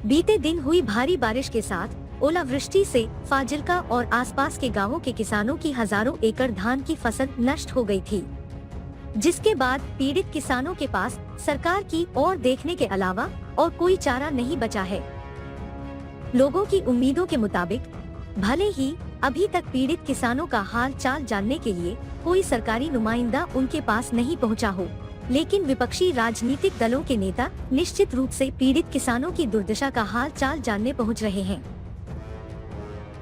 बीते दिन हुई भारी बारिश के साथ ओलावृष्टि से फाजिल्का और आसपास के गांवों के किसानों की हजारों एकड़ धान की फसल नष्ट हो गई थी, जिसके बाद पीड़ित किसानों के पास सरकार की ओर देखने के अलावा और कोई चारा नहीं बचा है। लोगों की उम्मीदों के मुताबिक भले ही अभी तक पीड़ित किसानों का हाल चाल जानने के लिए कोई सरकारी नुमाइंदा उनके पास नहीं पहुंचा हो, लेकिन विपक्षी राजनीतिक दलों के नेता निश्चित रूप से पीड़ित किसानों की दुर्दशा का हाल चाल जानने पहुंच रहे हैं।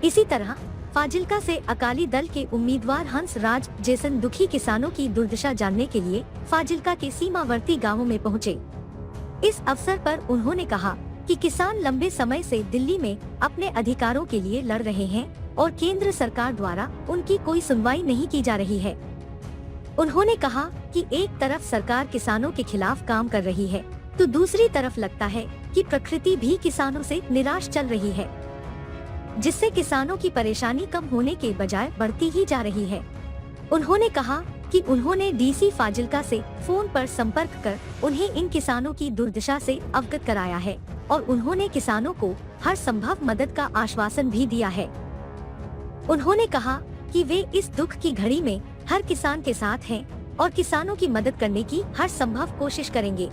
इसी तरह फाजिल्का से अकाली दल के उम्मीदवार हंस राज जैसन दुखी किसानों की दुर्दशा जानने के लिए फाजिल्का के सीमावर्ती गांवों में पहुंचे। इस अवसर पर उन्होंने कहा कि किसान लंबे समय से दिल्ली में अपने अधिकारों के लिए लड़ रहे हैं और केंद्र सरकार द्वारा उनकी कोई सुनवाई नहीं की जा रही है। उन्होंने कहा कि एक तरफ सरकार किसानों के खिलाफ काम कर रही है, तो दूसरी तरफ लगता है कि प्रकृति भी किसानों से निराश चल रही है, जिससे किसानों की परेशानी कम होने के बजाय बढ़ती ही जा रही है। उन्होंने कहा कि उन्होंने डीसी फाजिल्का से फोन पर संपर्क कर उन्हें इन किसानों की दुर्दशा से अवगत कराया है और उन्होंने किसानों को हर संभव मदद का आश्वासन भी दिया है। उन्होंने कहा कि वे इस दुख की घड़ी में हर किसान के साथ हैं और किसानों की मदद करने की हर संभव कोशिश करेंगे।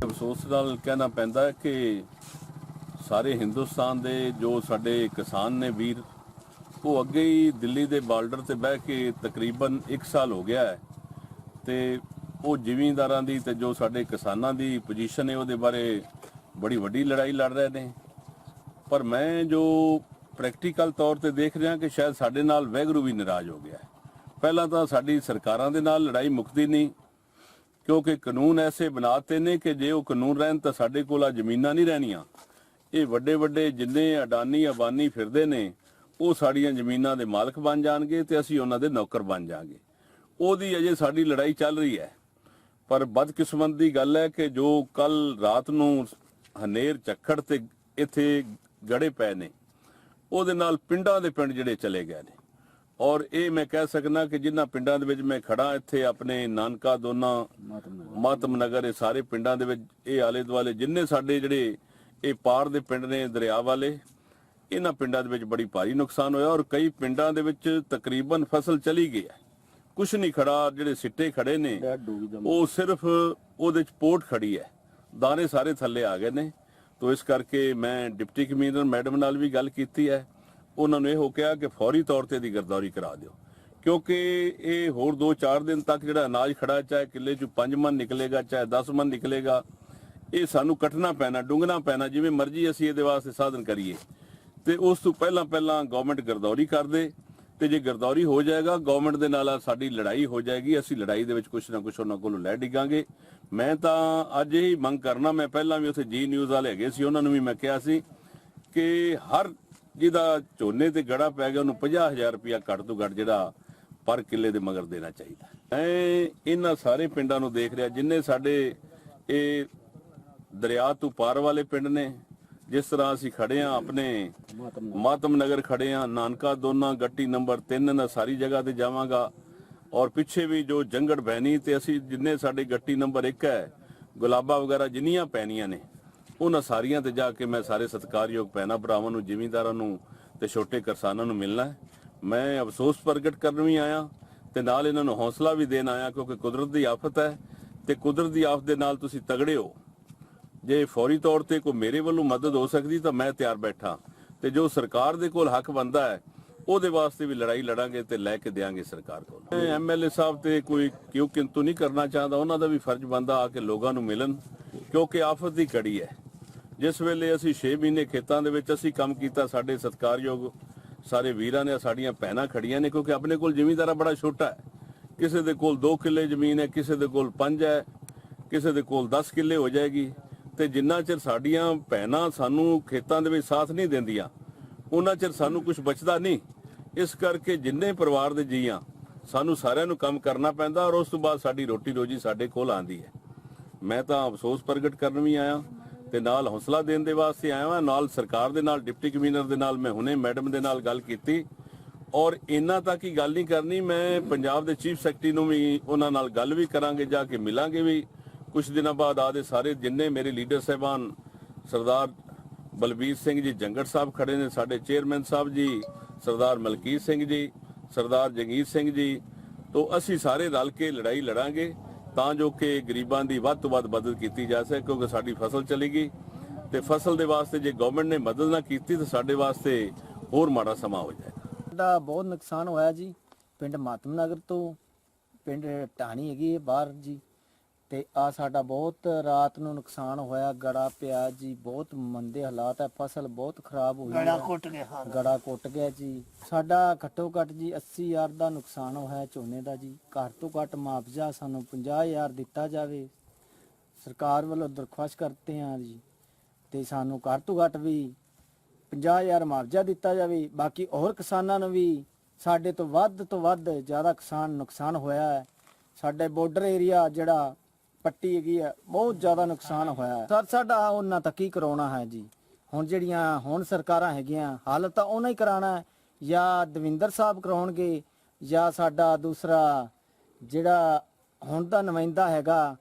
अफसोस नाल कहना पैंदा है कि सारे हिंदुस्तान दे जो साडे किसान ने वीर वो अगे ही दिल्ली दे बार्डर ते बह के तकरीबन 1 साल हो गया है ते वो जिमींदारां दी ते जो साडे किसानां दी पोजीशन है उहदे बारे बड़ी वड्डी लड़ाई लड़ रहे ने। पर मैं जो प्रैक्टिकल तौर ते देख रहा कि शायद साडे नाल वैगरू भी नाराज हो गया है। पहला तो साडी सरकारां दे नाल लड़ाई मुकदी नहीं, क्योंकि कानून ऐसे बनाते ने कि जे वो कानून रहन तो साडे कोल जमीनां नहीं रहनियां। ये वड्डे वड्डे जिन्ने अडानी अबानी फिरदे ने वो साड़ियां जमीनां दे मालक बन जाणगे ते असीं उन्हां दे नौकर बन जांगे। ओहदी अजे साडी लड़ाई चल रही है। पर बदकिस्मत दी गल है कि जो कल रात नूं हनेर झक्खड़ ते इत्थे गड़े पै ने ओहदे नाल पिंडां दे पिंड जिहड़े चले गए ने। और ये मैं कह सकना कि जिन्हां पिंडां दे विच मैं खड़ा इत्थे अपने नानका दोना मातम नगर सारे पिंडां दे विच ये आले दुआले जिन्ने साडे जिहड़े ये पार दे पिंड ने दरिया वाले इन्हां पिंडां दे विच बड़ी भारी नुकसान होया और कई पिंडां दे विच तकरीबन फसल चली गई है। कुछ नहीं खड़ा, जिहड़े सिट्टे खड़े ने वो सिर्फ ओहदे च पोट खड़ी है, दाने सारे थल्ले आ गए ने। तो इस करके मैं डिप्टी कमीशनर मैडम नाल भी गल कीती है, उन्होंने ये कहा कि फौरी तौर पर गिरदावरी करा दिओ, क्योंकि ये होर 2-4 दिन तक जो अनाज खड़ा चाहे किले चो 5 मन निकलेगा चाहे 10 मन निकलेगा, ये सानू कटना पैना डूंघना पैना जिवें मर्जी असीं इहदे वास्ते साधन करिए। तो उस तो पहला गवर्नमेंट गिरदावरी कर दे, तो जे गिरदावरी हो जाएगा गवर्नमेंट दे नाल साडी लड़ाई हो जाएगी। असीं लड़ाई दे विच कुछ ना कुछ उन्हां कोलों लै डिगांगे। मैं तां अज यही मंग करना, मैं पहला भी उत्थे जी न्यूज़ वाले हैगे सी, उन्हां नूं भी मैं कहा सी कि हर जिहदा झोने ते गड़ा पै गया उन्होंने 50,000 रुपया घट तो घट जिहड़ा पर किले दे मगर देना चाहिए। मैं इन्हां सारे पिंडां नूं देख रहा जिन्ने साडे ये दरिया तो पार वाले पिंड ने, जिस तरह असीं खड़े हाँ अपने मातम नगर खड़े हाँ, नानका दोना गट्टी नंबर 3 ना सारी जगह ते जावांगा। और पिछे भी जो जंगड़ भैनी ते असीं जिन्ने साडे गट्टी नंबर 1 है गुलाबा वगैरह जिन्नियां पैनियां ने उन्हां सारियां ते जाके मैं सारे सत्कारयोग भैणां भरावां नूं जिमींदारां नूं ते छोटे किसानां नूं मिलना है। मैं अफसोस प्रगट करन भी आया ते नाल इन्हां नूं हौसला भी देण आया, क्योंकि कुदरत दी आफत है ते कुदरत दी आफत दे नाल तुसीं तगड़े हो। जे फौरी तौर पर कोई मेरे वालों मदद हो सकती तो मैं तैयार बैठा, तो जो सरकार दे कोल हक बनता है ਉਹਦੇ वास्ते भी लड़ाई लड़ांगे तो लैके देंगे सरकार को। MLA साहब तो कोई क्यों किंतु नहीं करना चाहता, उन्होंने भी फर्ज बनता आके लोगों को मिलन, क्योंकि आफत की कड़ी है। जिस वेले असी 6 महीने खेतों के विच असी काम किया, साडे सत्कारयोग सारे वीरां ने साडियां भैणां खड़ियां ने, क्योंकि अपने कोल जिमींदारा बड़ा छोटा है, किसी दे कोल 2 किले जमीन है, किसी दे कोल 5 है, किसी दे कोल 10 किले हो जाएगी। तो जिन्ना चिर साडियां भैणां सानू खेतों के विच साथ नहीं देंदियां उन्ना चिर सानू कुछ बचदा नहीं। इस करके जिन्ने परिवार दे जी ਸਾਨੂੰ ਸਾਰਿਆਂ ਨੂੰ ਕੰਮ ਕਰਨਾ ਪੈਂਦਾ ਔਰ ਉਸ ਤੋਂ ਬਾਅਦ ਸਾਡੀ ਰੋਟੀ ਰੋਜੀ ਸਾਡੇ ਕੋਲ ਆਂਦੀ ਹੈ। ਮੈਂ ਤਾਂ ਅਫਸੋਸ ਪ੍ਰਗਟ ਕਰਨ ਵੀ ਆਇਆ ਤੇ ਨਾਲ ਹੌਸਲਾ ਦੇਣ ਦੇ ਵਾਸਤੇ ਆਇਆ ਹਾਂ। ਨਾਲ ਸਰਕਾਰ ਦੇ ਨਾਲ, ਡਿਪਟੀ ਕਮਿਸ਼ਨਰ ਦੇ ਨਾਲ ਮੈਂ ਹੁਣੇ ਮੈਡਮ ਦੇ ਨਾਲ ਗੱਲ ਕੀਤੀ ਔਰ ਇੰਨਾ ਤੱਕ ਹੀ ਗੱਲ ਨਹੀਂ ਕਰਨੀ, ਮੈਂ ਪੰਜਾਬ ਦੇ ਚੀਫ ਸੈਕਟਰੀ ਨੂੰ ਵੀ ਉਹਨਾਂ ਨਾਲ ਗੱਲ ਵੀ ਕਰਾਂਗੇ, ਜਾ ਕੇ ਮਿਲਾਂਗੇ ਵੀ। ਕੁਝ ਦਿਨਾਂ ਬਾਅਦ ਆਦੇ ਸਾਰੇ ਜਿੰਨੇ ਮੇਰੇ ਲੀਡਰ ਸਾਹਿਬਾਨ, ਸਰਦਾਰ ਬਲਬੀਰ ਸਿੰਘ ਜੀ ਜੰਗੜ ਸਾਹਿਬ ਖੜੇ ਨੇ, ਸਾਡੇ ਚੇਅਰਮੈਨ ਸਾਹਿਬ ਜੀ, ਸਰਦਾਰ ਮਲਕੀਤ ਸਿੰਘ ਜੀ, ਸਰਦਾਰ ਜਗੀਰ ਸਿੰਘ ਜੀ, ਤੋਂ ਅਸੀਂ ਸਾਰੇ ਰਲ ਕੇ ਲੜਾਈ ਲੜਾਂਗੇ ਤਾਂ ਜੋ ਕਿ ਗਰੀਬਾਂ ਦੀ ਵੱਧ ਤੋਂ ਵੱਧ ਮਦਦ ਕੀਤੀ ਜਾ ਸਕੇ, ਕਿਉਂਕਿ ਸਾਡੀ ਫਸਲ ਚਲੀ ਗਈ ਤੇ ਫਸਲ ਦੇ ਵਾਸਤੇ ਜੇ ਗਵਰਨਮੈਂਟ ਨੇ ਮਦਦ ਨਾ ਕੀਤੀ ਤਾਂ ਸਾਡੇ ਵਾਸਤੇ ਹੋਰ ਮਾੜਾ ਸਮਾਂ ਹੋ ਜਾਏਗਾ। ਸਾਡਾ ਬਹੁਤ ਨੁਕਸਾਨ ਹੋਇਆ ਜੀ। ਪਿੰਡ ਮਾਤਮ ਨਗਰ ਤੋਂ ਪਿੰਡ ਢਾਣੀ ਹੈਗੀ ਹੈ ਬਾਹਰ ਜੀ, ਤੇ ਆ ਸਾਡਾ ਬਹੁਤ ਰਾਤ ਨੂੰ ਨੁਕਸਾਨ ਹੋਇਆ। ਗੜਾ ਪਿਆ ਜੀ, ਬਹੁਤ ਮੰਦੇ ਹਾਲਾਤ ਹੈ, ਫਸਲ ਬਹੁਤ ਖਰਾਬ ਹੋਈ, ਗੜਾ ਕੁੱਟ ਗਿਆ ਜੀ। ਸਾਡਾ ਘੱਟੋ ਘੱਟ ਜੀ 80,000 ਦਾ ਨੁਕਸਾਨ ਹੋਇਆ ਝੋਨੇ ਦਾ ਜੀ। ਘੱਟ ਤੋਂ ਘੱਟ ਮੁਆਵਜ਼ਾ ਸਾਨੂੰ 50,000 ਦਿੱਤਾ ਜਾਵੇ। ਸਰਕਾਰ ਵੱਲੋਂ ਦਰਖਾਸਤ ਕਰਤੇ ਹਾਂ ਜੀ, ਤੇ ਸਾਨੂੰ ਘੱਟ ਤੋਂ ਘੱਟ ਵੀ 50,000 ਮੁਆਵਜ਼ਾ ਦਿੱਤਾ ਜਾਵੇ। ਬਾਕੀ ਹੋਰ ਕਿਸਾਨਾਂ ਨੂੰ ਵੀ ਸਾਡੇ ਤੋਂ ਵੱਧ ਜ਼ਿਆਦਾ ਨੁਕਸਾਨ ਹੋਇਆ ਹੈ। ਸਾਡੇ ਬਾਰਡਰ ਏਰੀਆ ਜਿਹੜਾ ਪੱਟੀ ਹੈਗੀ ਆ, ਬਹੁਤ ਜ਼ਿਆਦਾ ਨੁਕਸਾਨ ਹੋਇਆ ਹੈ। ਸਾਡਾ ਉਹਨਾਂ ਤੱਕ ਹੀ ਕਰਾਉਣਾ ਹੈ ਜੀ। ਹੁਣ ਜਿਹੜੀਆਂ ਹੁਣ ਸਰਕਾਰਾਂ ਹੈਗੀਆਂ, ਹੱਲ ਤਾਂ ਉਹਨਾਂ ਹੀ ਕਰਾਉਣਾ ਹੈ, ਜਾਂ ਦਵਿੰਦਰ ਸਾਹਿਬ ਕਰਾਉਣਗੇ ਜਾਂ ਸਾਡਾ ਦੂਸਰਾ ਜਿਹੜਾ ਹੁਣ ਦਾ ਨੁਮਾਇੰਦਾ ਹੈਗਾ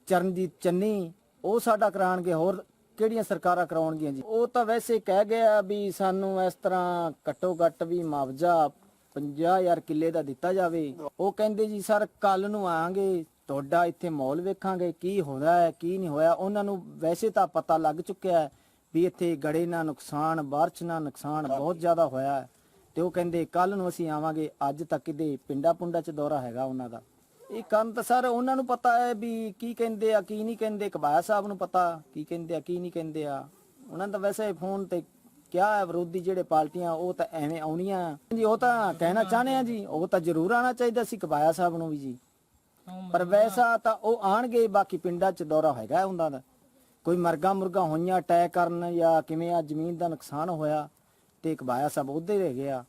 ਚਰਨਜੀਤ ਚੰਨੀ, ਉਹ ਸਾਡਾ ਕਰਾਉਣਗੇ। ਹੋਰ ਕਿਹੜੀਆਂ ਸਰਕਾਰਾਂ ਕਰਾਉਣਗੀਆਂ ਜੀ? ਉਹ ਤਾਂ ਵੈਸੇ ਕਹਿ ਗਿਆ ਵੀ ਸਾਨੂੰ ਇਸ ਤਰ੍ਹਾਂ ਘੱਟੋ ਘੱਟ ਵੀ ਮੁਆਵਜ਼ਾ 50,000 ਕਿੱਲੇ ਦਾ ਦਿੱਤਾ ਜਾਵੇ। ਉਹ ਕਹਿੰਦੇ ਜੀ ਸਰ ਕੱਲ ਨੂੰ ਆਵਾਂਗੇ, ਤੁਹਾਡਾ ਇੱਥੇ ਮਾਹੌਲ ਵੇਖਾਂਗੇ ਕੀ ਹੋਇਆ ਹੈ ਕੀ ਨਹੀਂ ਹੋਇਆ। ਉਹਨਾਂ ਨੂੰ ਵੈਸੇ ਤਾਂ ਪਤਾ ਲੱਗ ਚੁੱਕਿਆ ਹੈ ਵੀ ਇੱਥੇ ਗੜੇ ਨਾਲ ਨੁਕਸਾਨ, ਬਾਰਿਸ਼ ਨਾਲ ਨੁਕਸਾਨ ਬਹੁਤ ਜ਼ਿਆਦਾ ਹੋਇਆ ਹੈ, ਤੇ ਉਹ ਕਹਿੰਦੇ ਕੱਲ ਨੂੰ ਅਸੀਂ ਆਵਾਂਗੇ। ਅੱਜ ਤੱਕ ਇਹਦੇ ਪਿੰਡਾਂ ਪੁੰਡਾਂ 'ਚ ਦੌਰਾ ਹੈਗਾ ਉਹਨਾਂ ਦਾ। ਇਹ ਕੰਮ ਤਾਂ ਸਰ ਉਹਨਾਂ ਨੂੰ ਪਤਾ ਹੈ ਵੀ ਕੀ ਕਹਿੰਦੇ ਆ ਕੀ ਨਹੀਂ ਕਹਿੰਦੇ। ਕਬਾਇਆ ਸਾਹਿਬ ਨੂੰ ਪਤਾ ਕੀ ਕਹਿੰਦੇ ਆ ਕੀ ਨਹੀਂ ਕਹਿੰਦੇ ਆ। ਉਹਨਾਂ ਦਾ ਵੈਸੇ ਫੋਨ ਤੇ ਕਿਹਾ ਹੈ ਵਿਰੋਧੀ ਜਿਹੜੇ ਪਾਰਟੀਆਂ, ਉਹ ਤਾਂ ਐਵੇਂ ਆਉਣੀਆਂ ਜੀ। ਉਹ ਤਾਂ ਕਹਿਣਾ ਚਾਹੁੰਦੇ ਆ ਜੀ, ਉਹ ਤਾਂ ਜ਼ਰੂਰ ਆਉਣਾ ਚਾਹੀਦਾ ਸੀ ਕਬਾਇਆ ਸਾਹਿਬ ਨੂੰ ਵੀ ਜੀ, ਪਰ ਵੈਸਾ ਤਾਂ ਉਹ ਆਣਗੇ। ਬਾਕੀ ਪਿੰਡਾਂ 'ਚ ਦੌਰਾ ਹੈਗਾ ਉਹਨਾਂ ਦਾ। ਕੋਈ ਮਰਗਾ ਮੁਰਗਾ ਹੋਈਆਂ ਅਟੈਕ ਕਰਨ ਜਾਂ ਕਿਵੇਂ ਆ ਜ਼ਮੀਨ ਦਾ ਨੁਕਸਾਨ ਹੋਇਆ, ਤੇ ਕਬਾਇਆ ਸਾਹਿਬ ਉੱਧਰ ਹੀ ਰਹਿ ਗਿਆ।